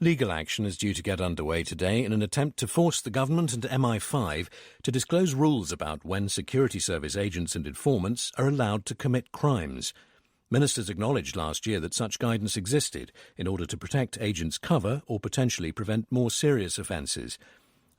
Legal action is due to get underway today in an attempt to force the government and MI5 to disclose rules about when security service agents and informants are allowed to commit crimes. Ministers acknowledged last year that such guidance existed in order to protect agents' cover or potentially prevent more serious offences.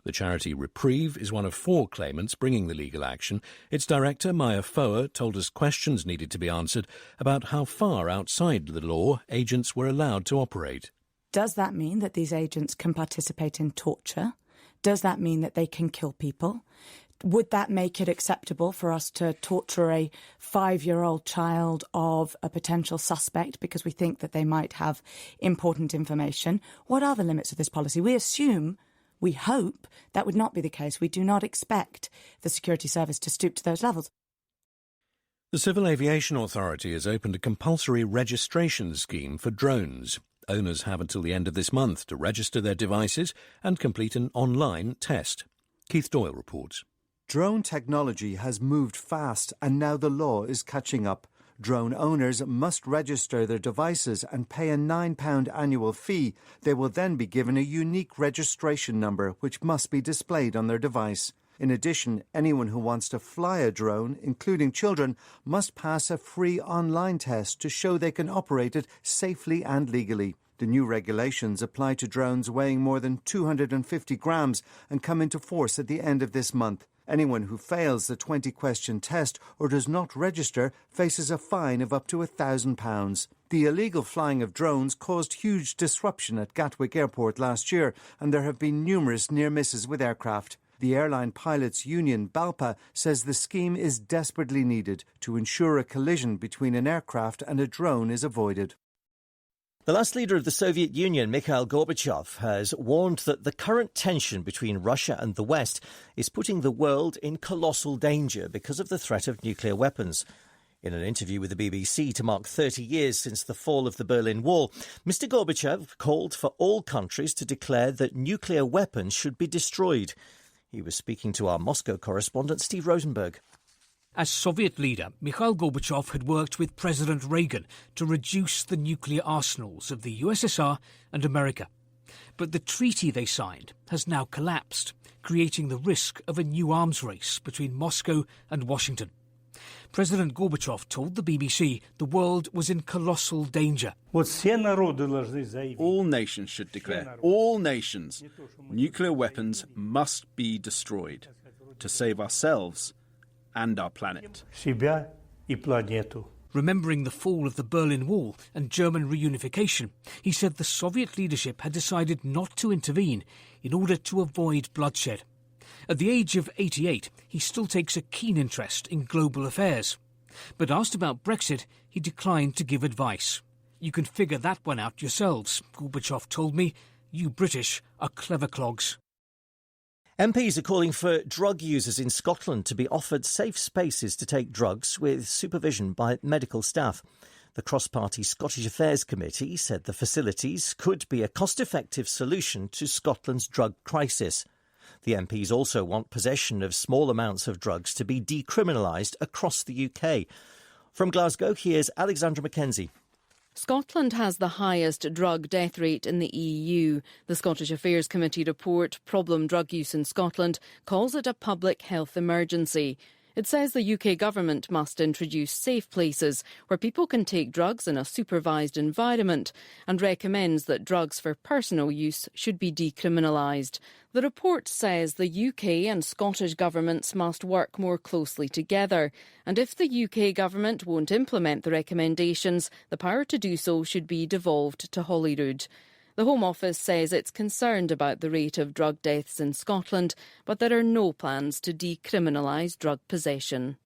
The charity Reprieve is one of 4 claimants bringing the legal action. Its director, Maya Foa, told us questions needed to be answered about how far outside the law agents were allowed to operate. Does that mean that these agents can participate in torture? Does that mean that they can kill people? Would that make it acceptable for us to torture a 5-year-old child of a potential suspect because we think that they might have important information? What are the limits of this policy? We hope that would not be the case. We do not expect the security service to stoop to those levels. The Civil Aviation Authority has opened a compulsory registration scheme for drones. Owners have until the end of this month to register their devices and complete an online test. Keith Doyle reports. Drone technology has moved fast and now the law is catching up. Drone owners must register their devices and pay a £9 annual fee. They will then be given a unique registration number which must be displayed on their device. In addition, anyone who wants to fly a drone, including children, must pass a free online test to show they can operate it safely and legally. The new regulations apply to drones weighing more than 250 grams and come into force at the end of this month. Anyone who fails the 20-question test or does not register faces a fine of up to £1,000. The illegal flying of drones caused huge disruption at Gatwick Airport last year, and there have been numerous near misses with aircraft. The airline pilots union BALPA says the scheme is desperately needed to ensure a collision between an aircraft and a drone is avoided. The last leader of the Soviet Union, Mikhail Gorbachev, has warned that the current tension between Russia and the West is putting the world in colossal danger because of the threat of nuclear weapons. In an interview with the BBC to mark 30 years since the fall of the Berlin Wall, Mr. Gorbachev called for all countries to declare that nuclear weapons should be destroyed. He was speaking to our Moscow correspondent, Steve Rosenberg. As Soviet leader, Mikhail Gorbachev had worked with President Reagan to reduce the nuclear arsenals of the USSR and America. But the treaty they signed has now collapsed, creating the risk of a new arms race between Moscow and Washington. President Gorbachev told the BBC the world was in colossal danger. All nations should declare, all nations, nuclear weapons must be destroyed to save ourselves and our planet. Remembering the fall of the Berlin Wall and German reunification, he said the Soviet leadership had decided not to intervene in order to avoid bloodshed. At the age of 88, he still takes a keen interest in global affairs. But asked about Brexit, he declined to give advice. You can figure that one out yourselves, Gorbachev told me. You British are clever clogs. MPs are calling for drug users in Scotland to be offered safe spaces to take drugs with supervision by medical staff. The cross-party Scottish Affairs Committee said the facilities could be a cost-effective solution to Scotland's drug crisis. The MPs also want possession of small amounts of drugs to be decriminalised across the UK. From Glasgow, here's Alexandra Mackenzie. Scotland has the highest drug death rate in the EU. The Scottish Affairs Committee report, Problem Drug Use in Scotland, calls it a public health emergency. It says the UK government must introduce safe places where people can take drugs in a supervised environment and recommends that drugs for personal use should be decriminalised. The report says the UK and Scottish governments must work more closely together, and if the UK government won't implement the recommendations, the power to do so should be devolved to Holyrood. The Home Office says it's concerned about the rate of drug deaths in Scotland, but there are no plans to decriminalise drug possession.